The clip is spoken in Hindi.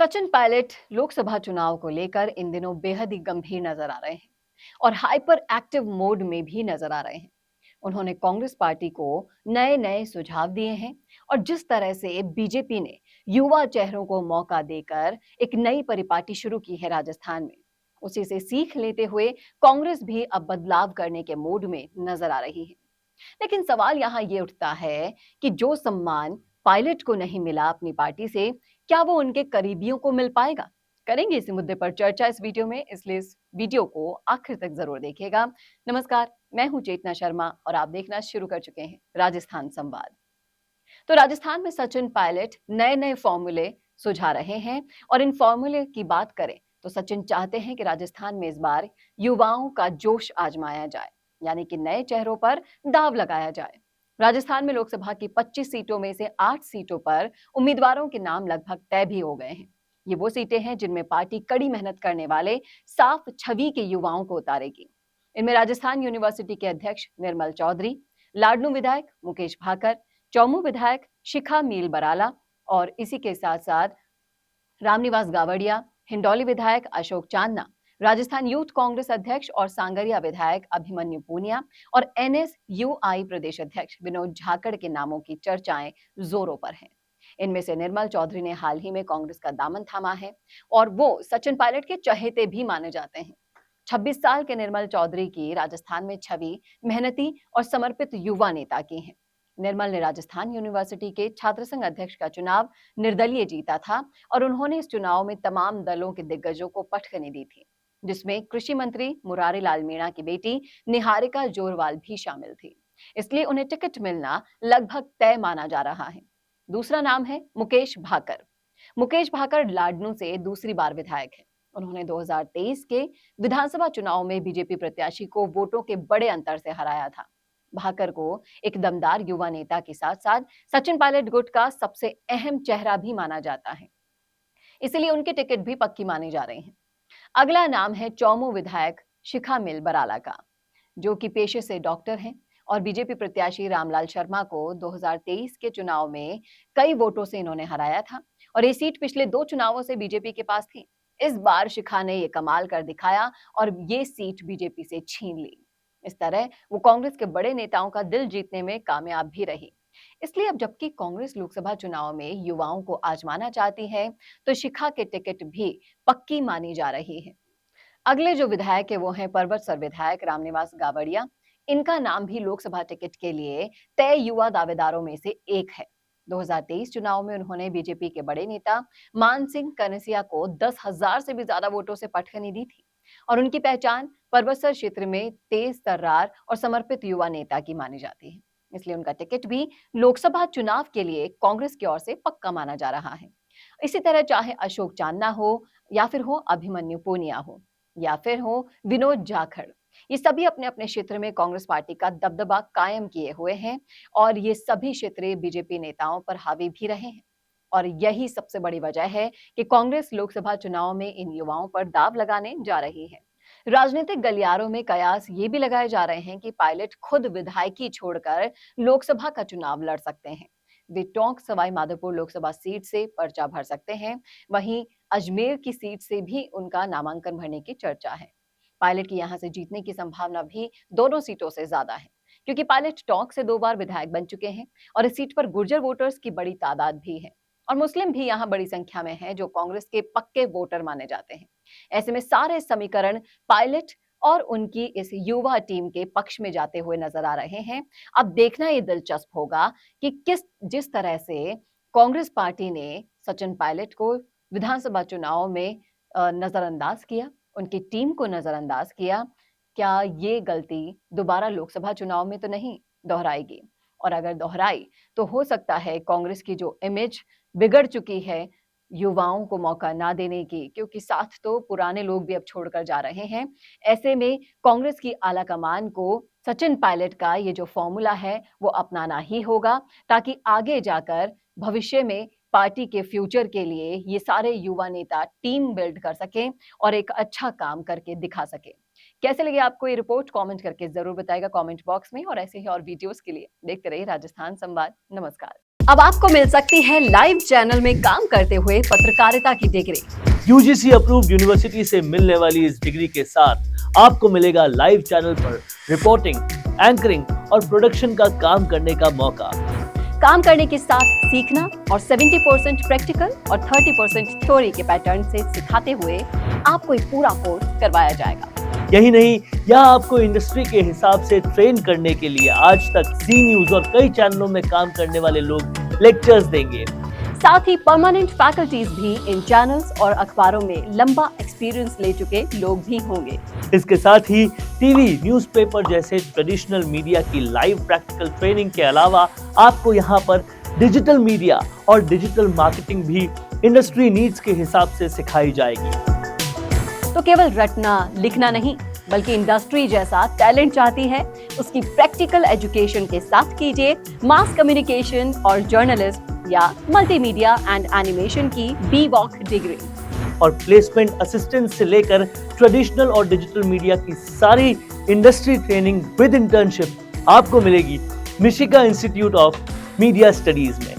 सचिन पायलट लोकसभा चुनाव को लेकर इन दिनों बेहद ही गंभीर नजर आ रहे हैं और हाइपर एक्टिव मोड में भी नजर आ रहे हैं। उन्होंने कांग्रेस पार्टी को नए नए सुझाव दिए हैं और जिस तरह से बीजेपी ने युवा चेहरों को मौका देकर एक नई परिपाटी शुरू की है राजस्थान में, उसी से सीख लेते हुए कांग्रेस भी अब बदलाव करने के मोड में नजर आ रही है। लेकिन सवाल यहाँ ये उठता है कि जो सम्मान पायलट को नहीं मिला अपनी पार्टी से, क्या वो उनके करीबियों को मिल पाएगा? करेंगे इसी मुद्दे पर चर्चा इस वीडियो में, इसलिए इस वीडियो को आखिर तक जरूर देखिएगा। नमस्कार, मैं हूं चेतना शर्मा और आप देखना शुरू कर चुके हैं राजस्थान संवाद। तो राजस्थान में सचिन पायलट नए नए फॉर्मूले सुझा रहे हैं और इन फॉर्मूले की बात करें तो सचिन चाहते हैं कि राजस्थान में इस बार युवाओं का जोश आजमाया जाए, यानी कि नए चेहरों पर दांव लगाया जाए। राजस्थान में लोकसभा की 25 सीटों में से 8 सीटों पर उम्मीदवारों के नाम लगभग तय भी हो गए हैं। ये वो सीटें हैं जिनमें पार्टी कड़ी मेहनत करने वाले साफ छवि के युवाओं को उतारेगी। इनमें राजस्थान यूनिवर्सिटी के अध्यक्ष निर्मल चौधरी, लाडनू विधायक मुकेश भाकर, चौमू विधायक शिखा मील बराला और इसी के साथ साथ रामनिवास गावड़िया, हिंडौली विधायक अशोक चांदना, राजस्थान यूथ कांग्रेस अध्यक्ष और सांगरिया विधायक अभिमन्यु पूनिया और एनएसयूआई प्रदेश अध्यक्ष विनोद झाकड़ के नामों की चर्चाएं जोरों पर हैं। इनमें से निर्मल चौधरी ने हाल ही में कांग्रेस का दामन थामा है और वो सचिन पायलट के चहेते भी माने जाते हैं। 26 साल के निर्मल चौधरी की राजस्थान में छवि मेहनती और समर्पित युवा नेता की है। निर्मल ने राजस्थान यूनिवर्सिटी के छात्र संघ अध्यक्ष का चुनाव निर्दलीय जीता था और उन्होंने इस चुनाव में तमाम दलों के दिग्गजों को पटखनी दी थी, जिसमें कृषि मंत्री मुरारी लाल मीणा की बेटी निहारिका जोरवाल भी शामिल थी। इसलिए उन्हें टिकट मिलना लगभग तय माना जा रहा है। दूसरा नाम है मुकेश भाकर। मुकेश भाकर लाडनू से दूसरी बार विधायक है। उन्होंने 2023 के विधानसभा चुनाव में बीजेपी प्रत्याशी को वोटों के बड़े अंतर से हराया था। भाकर को एक दमदार युवा नेता के साथ साथ सचिन पायलट गुट का सबसे अहम चेहरा भी माना जाता है, इसलिए उनके टिकट भी पक्की माने जा रहे हैं। अगला नाम है चौमू विधायक शिखा मिल बराला का, जो कि पेशे से डॉक्टर हैं और बीजेपी प्रत्याशी रामलाल शर्मा को 2023 के चुनाव में कई वोटों से इन्होंने हराया था और ये सीट पिछले 2 चुनावों से बीजेपी के पास थी। इस बार शिखा ने ये कमाल कर दिखाया और ये सीट बीजेपी से छीन ली। इस तरह वो कांग्रेस के बड़े नेताओं का दिल जीतने में कामयाब भी रही। इसलिए अब जबकि कांग्रेस लोकसभा चुनाव में युवाओं को आजमाना चाहती है, तो शिखा के टिकट भी पक्की मानी जा रही है। अगले जो विधायक है वो हैं पर्वतसर विधायक रामनिवास गावड़िया। इनका नाम भी लोकसभा टिकट के लिए तय युवा दावेदारों में से एक है। 2023 चुनाव में उन्होंने बीजेपी के बड़े नेता मान सिंह कनसिया को 10,000 से भी ज्यादा वोटों से पटखनी दी थी और उनकी पहचान पर्वतसर क्षेत्र में तेज तर्रार और समर्पित युवा नेता की मानी जाती है। इसलिए उनका टिकट भी लोकसभा चुनाव के लिए कांग्रेस की ओर से पक्का माना जा रहा है। इसी तरह चाहे अशोक चांदना हो या फिर हो अभिमन्यु पूनिया हो या फिर हो विनोद जाखड़, ये सभी अपने अपने क्षेत्र में कांग्रेस पार्टी का दबदबा कायम किए हुए हैं और ये सभी क्षेत्रीय बीजेपी नेताओं पर हावी भी रहे हैं। और यही सबसे बड़ी वजह है कि कांग्रेस लोकसभा चुनाव में इन युवाओं पर दाव लगाने जा रही है। राजनीतिक गलियारों में कयास ये भी लगाए जा रहे हैं कि पायलट खुद विधायकी छोड़कर लोकसभा का चुनाव लड़ सकते हैं। वे टोंक सवाई माधोपुर लोकसभा सीट से पर्चा भर सकते हैं। वहीं अजमेर की सीट से भी उनका नामांकन भरने की चर्चा है। पायलट की यहां से जीतने की संभावना भी दोनों सीटों से ज्यादा है, क्योंकि पायलट टोंक से 2 बार विधायक बन चुके हैं और इस सीट पर गुर्जर वोटर्स की बड़ी तादाद भी है और मुस्लिम भी यहां बड़ी संख्या में हैं, जो कांग्रेस के पक्के वोटर माने जाते हैं। ऐसे में सारे समीकरण पायलट और उनकी इस युवा टीम के पक्ष में जाते हुए नजर आ रहे हैं। अब देखना ये दिलचस्प होगा कि जिस तरह से कांग्रेस पार्टी ने सचिन पायलट को विधानसभा चुनाव में नजरअंदाज किया, उनकी टीम को नजरअंदाज किया, क्या ये गलती दोबारा लोकसभा चुनाव में तो नहीं दोहराएगी? और अगर दोहराई तो हो सकता है कांग्रेस की जो इमेज बिगड़ चुकी है युवाओं को मौका ना देने की, क्योंकि साथ तो पुराने लोग भी अब छोड़कर जा रहे हैं। ऐसे में कांग्रेस की आला कमान को सचिन पायलट का ये जो फॉर्मूला है वो अपनाना ही होगा, ताकि आगे जाकर भविष्य में पार्टी के फ्यूचर के लिए ये सारे युवा नेता टीम बिल्ड कर सकें और एक अच्छा काम करके दिखा सके। कैसे लगे आपको ये रिपोर्ट? कमेंट करके जरूर बताइएगा कमेंट बॉक्स में और ऐसे ही और वीडियोस के लिए देखते रहिए राजस्थान संवाद। नमस्कार। अब आपको मिल सकती है लाइव चैनल में काम करते हुए पत्रकारिता की डिग्री। यूजीसी अप्रूव्ड यूनिवर्सिटी से मिलने वाली इस डिग्री के साथ आपको मिलेगा लाइव चैनल पर रिपोर्टिंग, एंकरिंग और प्रोडक्शन का काम करने का मौका। काम करने के साथ सीखना और 70% प्रैक्टिकल और 30% थ्योरी के पैटर्न से सिखाते हुए आपको एक पूरा कोर्स करवाया जाएगा। यही नहीं, यहाँ आपको इंडस्ट्री के हिसाब से ट्रेन करने के लिए आज तक जी न्यूज और कई चैनलों में काम करने वाले लोग लेक्चर्स देंगे। साथ ही परमानेंट फैकल्टीज भी इन चैनल्स और अखबारों में लंबा एक्सपीरियंस ले चुके लोग भी होंगे। इसके साथ ही टीवी, न्यूज़पेपर जैसे ट्रेडिशनल मीडिया की लाइव प्रैक्टिकल ट्रेनिंग के अलावा आपको यहाँ पर डिजिटल मीडिया और डिजिटल मार्केटिंग भी इंडस्ट्री नीड्स के हिसाब से सिखाई जाएगी। तो केवल रटना लिखना नहीं, बल्कि इंडस्ट्री जैसा टैलेंट चाहती है उसकी प्रैक्टिकल एजुकेशन के साथ कीजिए मास कम्युनिकेशन और जर्नलिस्ट या मल्टीमीडिया एंड एनिमेशन की BVOC डिग्री। और प्लेसमेंट असिस्टेंट से लेकर ट्रेडिशनल और डिजिटल मीडिया की सारी इंडस्ट्री ट्रेनिंग विद इंटर्नशिप आपको मिलेगी मिशिगा इंस्टीट्यूट ऑफ मीडिया स्टडीज में।